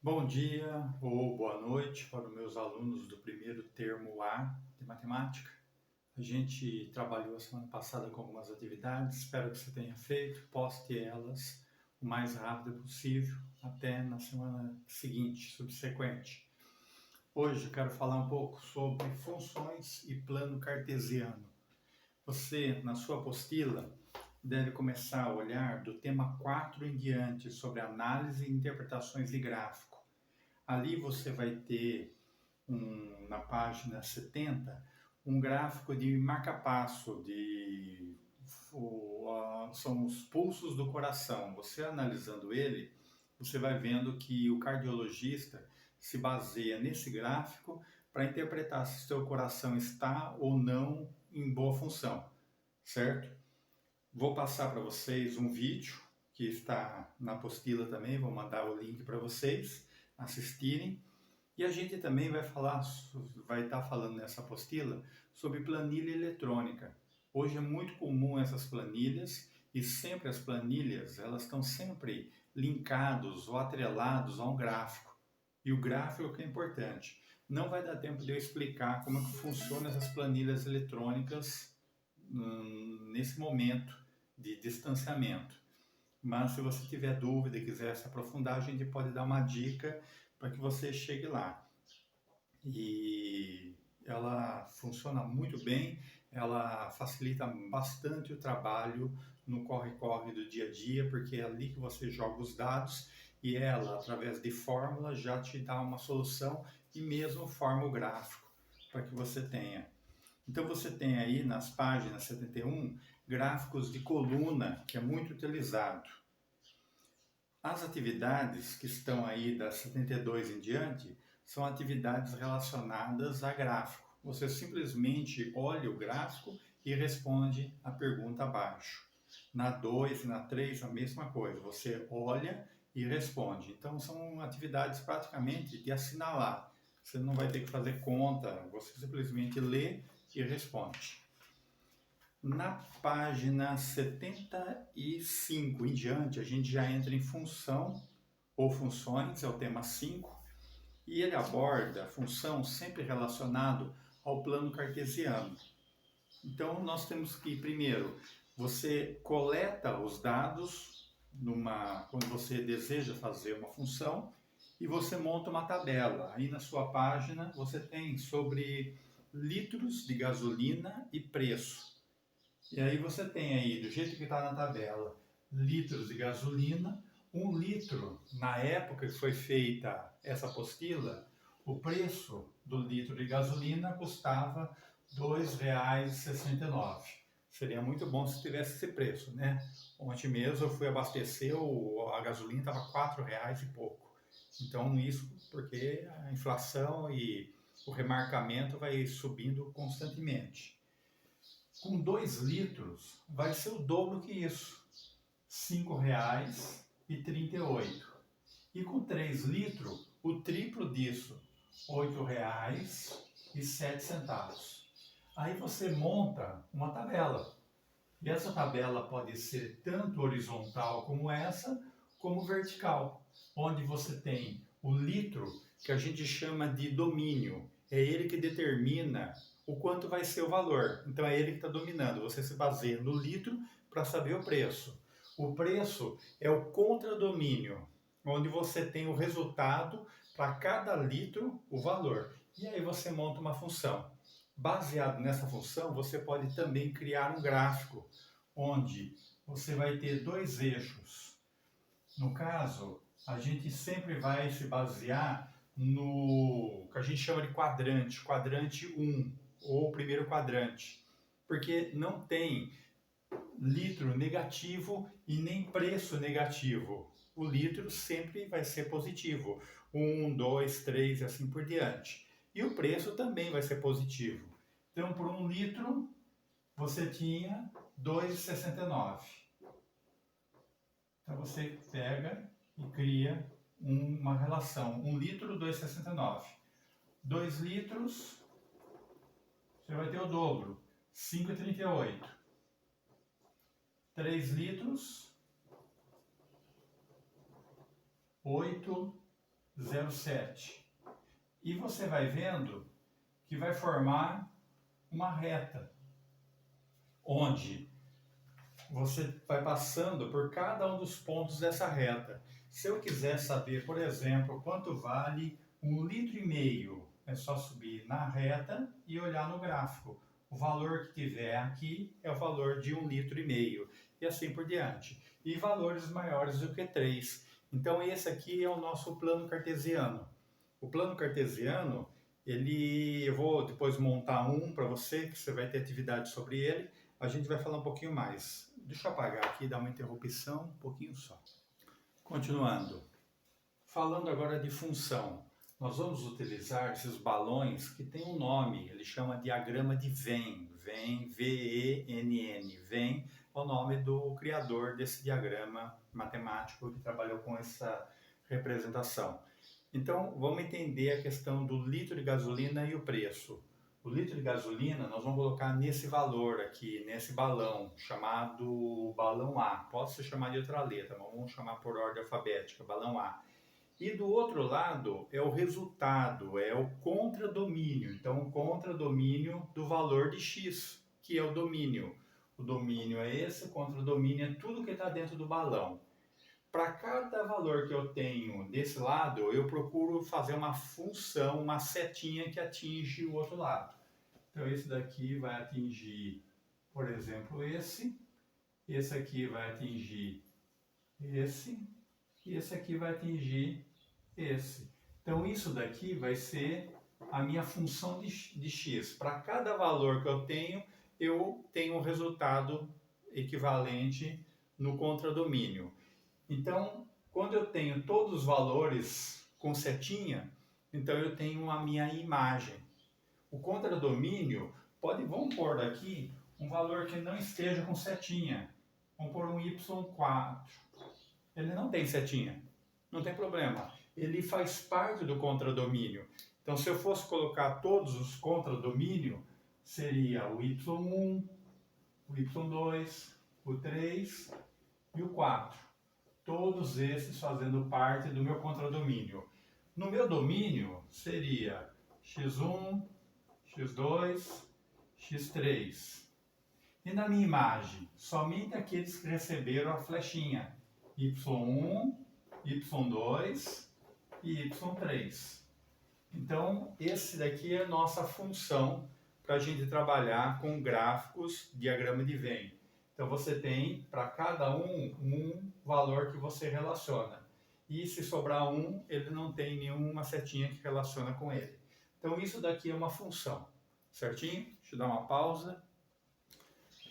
Bom dia ou boa noite para os meus alunos do primeiro termo A de matemática. A gente trabalhou a semana passada com algumas atividades, espero que você tenha feito, poste elas o mais rápido possível até na semana seguinte, subsequente. Hoje eu quero falar um pouco sobre funções e plano cartesiano. Você, na sua apostila, deve começar a olhar do tema 4 em diante sobre análise e interpretações de gráfico. Ali você vai ter, na página 70, um gráfico de marca-passo, são os pulsos do coração. Você analisando ele, você vai vendo que o cardiologista se baseia nesse gráfico para interpretar se seu coração está ou não em boa função, certo? Vou passar para vocês um vídeo que está na apostila também, vou mandar o link para vocês assistirem. E a gente também vai estar falando nessa apostila sobre planilha eletrônica. Hoje é muito comum essas planilhas e sempre as planilhas, elas estão sempre linkados ou atrelados a um gráfico. E o gráfico é o que é importante. Não vai dar tempo de eu explicar como é que funcionam essas planilhas eletrônicas nesse momento de distanciamento. Mas se você tiver dúvida e quiser se aprofundar, a gente pode dar uma dica para que você chegue lá. E ela funciona muito bem, ela facilita bastante o trabalho no corre-corre do dia a dia, porque é ali que você joga os dados e ela, através de fórmula, já te dá uma solução e mesmo forma o gráfico para que você tenha. Então você tem aí nas páginas 71 gráficos de coluna, que é muito utilizado. As atividades que estão aí das 72 em diante são atividades relacionadas a gráfico. Você simplesmente olha o gráfico e responde a pergunta abaixo. Na 2 e na 3 a mesma coisa, você olha e responde. Então são atividades praticamente de assinalar. Você não vai ter que fazer conta, você simplesmente lê e responde. Na página 75 em diante, a gente já entra em função ou funções, é o tema 5, e ele aborda a função sempre relacionado ao plano cartesiano. Então, nós temos que, primeiro, você coleta os dados quando você deseja fazer uma função e você monta uma tabela. Aí na sua página você tem sobre litros de gasolina e preço. E aí você tem aí, do jeito que está na tabela, litros de gasolina. 1 litro, na época que foi feita essa apostila, o preço do litro de gasolina custava R$ 2,69. Seria muito bom se tivesse esse preço, né? Ontem mesmo eu fui abastecer, a gasolina estava R$ 4,00 e pouco. Então isso porque a inflação e o remarcamento vai subindo constantemente. Com 2 litros vai ser o dobro que isso, R$ 5,38. E com 3 litros, o triplo disso, R$ 8,07. Aí você monta uma tabela. E essa tabela pode ser tanto horizontal como essa, como vertical, onde você tem o litro, que a gente chama de domínio. É ele que determina o quanto vai ser o valor. Então é ele que está dominando. Você se baseia no litro para saber o preço. O preço é o contradomínio, onde você tem o resultado para cada litro, o valor. E aí você monta uma função. Baseado nessa função, você pode também criar um gráfico, onde você vai ter 2 eixos. No caso, a gente sempre vai se basear no que a gente chama de quadrante 1, ou primeiro quadrante, porque não tem litro negativo e nem preço negativo. O litro sempre vai ser positivo, 1, 2, 3 e assim por diante. E o preço também vai ser positivo. Então, por 1 litro, você tinha R$ 2,69. Então, você pega e cria uma relação. 1 litro, 2,69. 2 litros, você vai ter o dobro, 5,38. 3 litros, 8,07. 0,7. E você vai vendo que vai formar uma reta, onde você vai passando por cada um dos pontos dessa reta. Se eu quiser saber, por exemplo, quanto vale 1,5 litro, é só subir na reta e olhar no gráfico. O valor que tiver aqui é o valor de 1,5 litro e assim por diante. E valores maiores do que 3. Então esse aqui é o nosso plano cartesiano. O plano cartesiano, eu vou depois montar um para você, que você vai ter atividade sobre ele. A gente vai falar um pouquinho mais. Deixa eu apagar aqui, dar uma interrupção, um pouquinho só. Continuando. Falando agora de função. Nós vamos utilizar esses balões que tem um nome, ele chama diagrama de Venn. Venn, V-E-N-N. Venn é o nome do criador desse diagrama matemático que trabalhou com essa representação. Então, vamos entender a questão do litro de gasolina e o preço. O litro de gasolina nós vamos colocar nesse valor aqui, nesse balão, chamado balão A. Pode se chamar de outra letra, mas vamos chamar por ordem alfabética, balão A. E do outro lado é o resultado, é o contradomínio. Então, o contradomínio do valor de X, que é o domínio. O domínio é esse, o contradomínio é tudo que está dentro do balão. Para cada valor que eu tenho desse lado, eu procuro fazer uma função, uma setinha que atinge o outro lado. Então, esse daqui vai atingir, por exemplo, esse aqui vai atingir esse, e esse aqui vai atingir esse. Então, isso daqui vai ser a minha função de x. Para cada valor que eu tenho um resultado equivalente no contradomínio. Então, quando eu tenho todos os valores com setinha, então eu tenho a minha imagem. O contradomínio, vamos pôr aqui um valor que não esteja com setinha. Vamos pôr um y4. Ele não tem setinha, não tem problema. Ele faz parte do contradomínio. Então, se eu fosse colocar todos os contradomínios, seria o y1, o y2, o 3 e o 4. Todos esses fazendo parte do meu contradomínio. No meu domínio seria x1, x2, x3. E na minha imagem, somente aqueles que receberam a flechinha y1, y2 e y3. Então, esse daqui é a nossa função para a gente trabalhar com gráficos, diagrama de Venn. Então, você tem para cada um valor que você relaciona. E se sobrar um, ele não tem nenhuma setinha que relaciona com ele. Então, isso daqui é uma função. Certinho? Deixa eu dar uma pausa.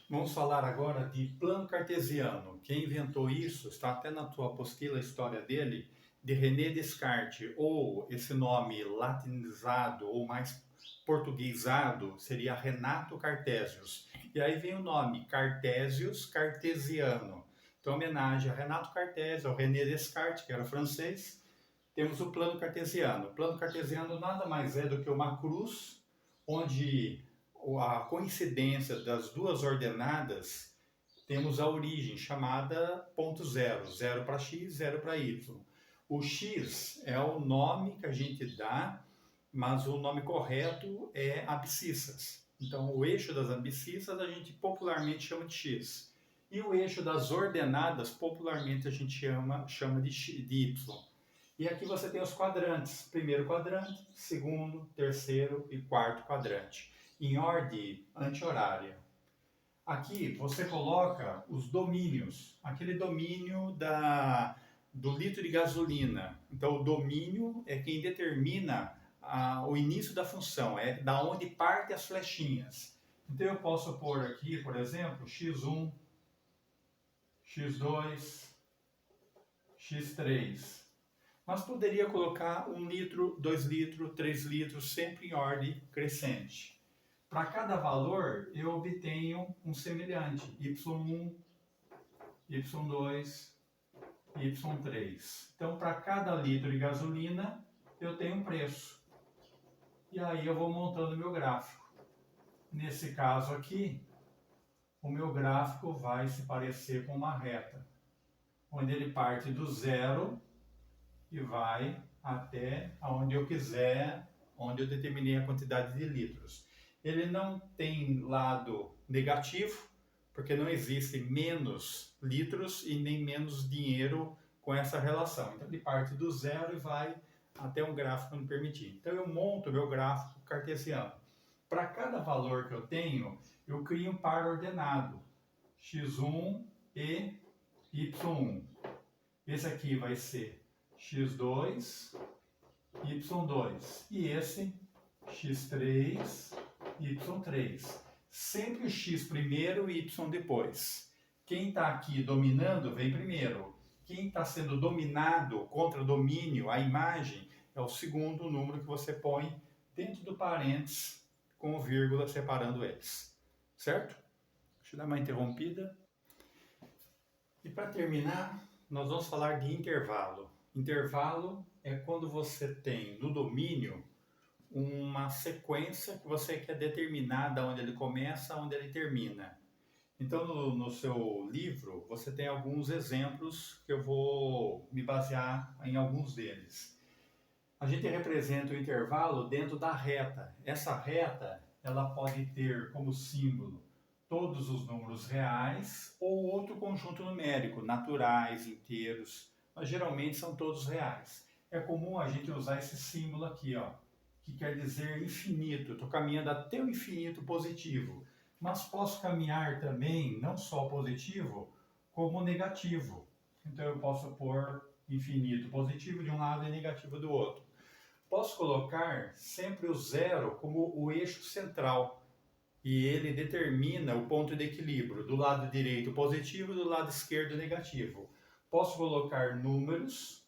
Vamos falar agora de plano cartesiano. Quem inventou isso, está até na tua apostila a história dele, de René Descartes, ou esse nome latinizado ou mais portuguesado seria Renato Cartesius. E aí vem o nome Cartesius cartesiano. Então, homenagem a Renato Cartésio, ao René Descartes, que era francês, temos o plano cartesiano. O plano cartesiano nada mais é do que uma cruz, onde a coincidência das duas ordenadas temos a origem, chamada ponto zero. Zero para x, zero para y. O x é o nome que a gente dá, mas o nome correto é abscissas. Então, o eixo das abscissas a gente popularmente chama de x. E o eixo das ordenadas, popularmente a gente chama de y. E aqui você tem os quadrantes. Primeiro quadrante, segundo, terceiro e quarto quadrante. Em ordem anti-horária. Aqui você coloca os domínios. Aquele domínio do litro de gasolina. Então, o domínio é quem determina o início da função. É da onde partem as flechinhas. Então, eu posso pôr aqui, por exemplo, x1, x2, x3. Mas poderia colocar 1 litro, 2 litros, 3 litros, sempre em ordem crescente. Para cada valor, eu obtenho um semelhante, y1, y2, y3. Então, para cada litro de gasolina, eu tenho um preço. E aí eu vou montando meu gráfico. Nesse caso aqui, o meu gráfico vai se parecer com uma reta, onde ele parte do zero e vai até onde eu quiser, onde eu determinei a quantidade de litros. Ele não tem lado negativo, porque não existe menos litros e nem menos dinheiro com essa relação. Então ele parte do zero e vai até um gráfico me permitir. Então eu monto meu gráfico cartesiano. Para cada valor que eu tenho, eu crio um par ordenado, x1 e y1. Esse aqui vai ser x2, y2 e esse x3, y3. Sempre o x primeiro e y depois. Quem está aqui dominando vem primeiro. Quem está sendo dominado, contra domínio, a imagem, é o segundo número que você põe dentro do parênteses com vírgula separando eles. Certo? Deixa eu dar uma interrompida. E para terminar, nós vamos falar de intervalo. Intervalo é quando você tem no domínio uma sequência que você quer determinar de onde ele começa, onde ele termina. Então, no seu livro, você tem alguns exemplos que eu vou me basear em alguns deles. A gente representa o intervalo dentro da reta. Essa reta, ela pode ter como símbolo todos os números reais ou outro conjunto numérico, naturais, inteiros, mas geralmente são todos reais. É comum a gente usar esse símbolo aqui, ó, que quer dizer infinito. Estou caminhando até o infinito positivo, mas posso caminhar também não só positivo, como negativo. Então eu posso pôr infinito positivo de um lado e negativo do outro. Posso colocar sempre o zero como o eixo central e ele determina o ponto de equilíbrio, do lado direito positivo e do lado esquerdo negativo. Posso colocar números,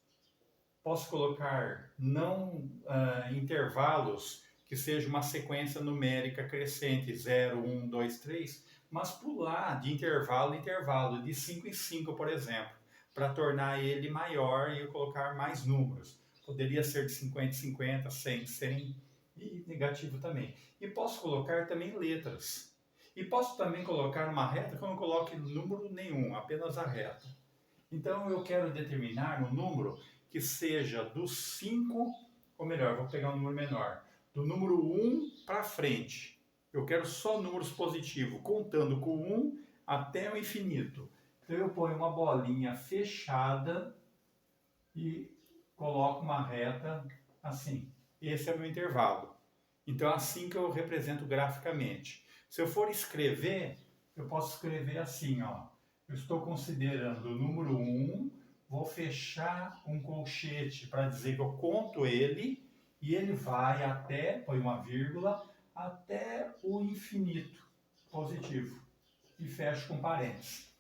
posso colocar não intervalos que seja uma sequência numérica crescente, 0, 1, 2, 3, mas pular de intervalo em intervalo, de 5 em 5, por exemplo, para tornar ele maior e eu colocar mais números. Poderia ser de 50 em 50, 100 em 100 e negativo também. E posso colocar também letras. E posso também colocar uma reta que eu não coloque número nenhum, apenas a reta. Então eu quero determinar um número que seja do 5, ou melhor, vou pegar um número menor, do número 1 para frente. Eu quero só números positivos, contando com 1 até o infinito. Então eu ponho uma bolinha fechada e coloco uma reta assim. Esse é o meu intervalo. Então é assim que eu represento graficamente. Se eu for escrever, eu posso escrever assim, ó. Eu estou considerando o número 1, vou fechar um colchete para dizer que eu conto ele, e ele vai até, põe uma vírgula, até o infinito positivo. E fecho com parênteses.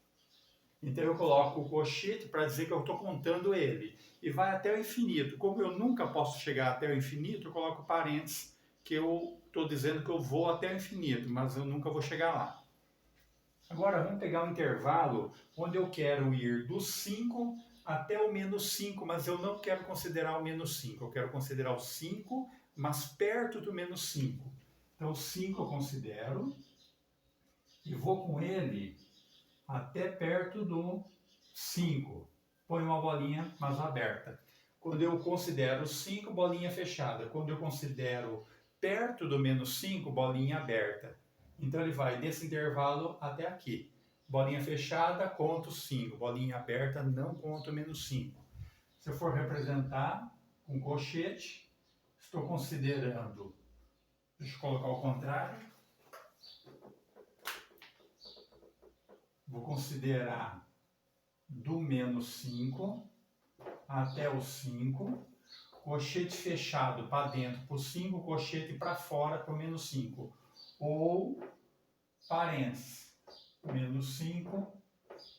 Então eu coloco o colchete para dizer que eu estou contando ele. E vai até o infinito. Como eu nunca posso chegar até o infinito, eu coloco parênteses, que eu estou dizendo que eu vou até o infinito, mas eu nunca vou chegar lá. Agora vamos pegar um intervalo onde eu quero ir do 5 até o menos 5, mas eu não quero considerar o menos 5. Eu quero considerar o 5, mas perto do menos 5. Então o 5 eu considero e vou com ele até perto do 5. Põe uma bolinha, mas aberta. Quando eu considero 5, bolinha fechada. Quando eu considero perto do menos 5, bolinha aberta. Então ele vai desse intervalo até aqui. Bolinha fechada, conto 5. Bolinha aberta, não conto menos 5. Se eu for representar com colchete, estou considerando... Deixa eu colocar ao contrário. Vou considerar do menos 5 até o 5. Colchete fechado para dentro para o 5, colchete para fora para o menos 5. Ou parênteses, menos 5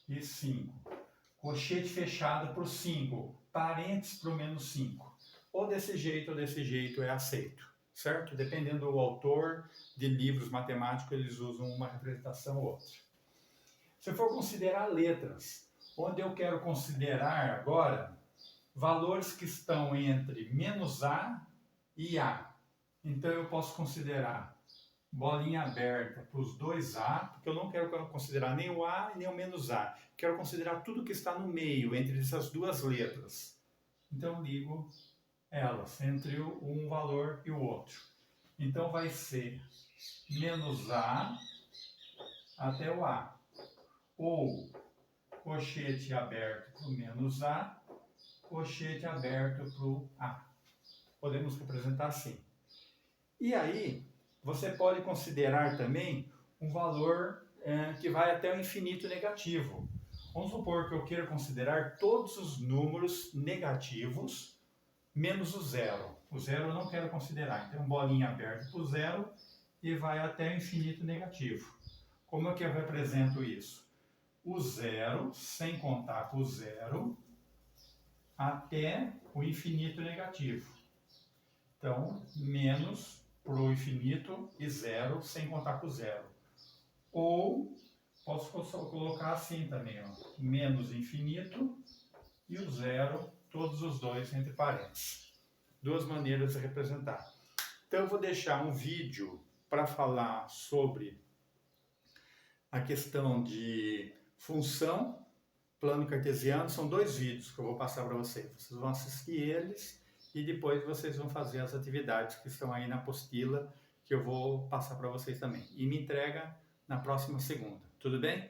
e 5. Colchete fechado para o 5, parênteses para o menos 5. Ou desse jeito é aceito, certo? Dependendo do autor de livros matemáticos, eles usam uma representação ou outra. Se eu for considerar letras, onde eu quero considerar agora valores que estão entre menos A e A. Então eu posso considerar bolinha aberta para os dois A, porque eu não quero considerar nem o A e nem o menos A. Quero considerar tudo que está no meio, entre essas duas letras. Então eu ligo elas, entre um valor e o outro. Então vai ser menos A até o A. Ou colchete aberto para o menos A, colchete aberto para o A. Podemos representar assim. E aí, você pode considerar também um valor que vai até o infinito negativo. Vamos supor que eu queira considerar todos os números negativos menos o zero. O zero eu não quero considerar. Então, bolinha aberta para o zero e vai até o infinito negativo. Como é que eu represento isso? O zero, sem contar com o zero, até o infinito negativo. Então, menos para o infinito e zero, sem contar com o zero. Ou, posso colocar assim também, ó, menos infinito e o zero, todos os dois entre parênteses. Duas maneiras de representar. Então, eu vou deixar um vídeo para falar sobre a questão de função, plano cartesiano. São 2 vídeos que eu vou passar para vocês. Vocês vão assistir eles e depois vocês vão fazer as atividades que estão aí na apostila, que eu vou passar para vocês também. E me entrega na próxima segunda. Tudo bem?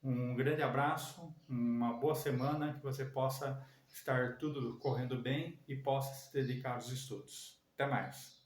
Um grande abraço, uma boa semana, que você possa estar tudo correndo bem e possa se dedicar aos estudos. Até mais!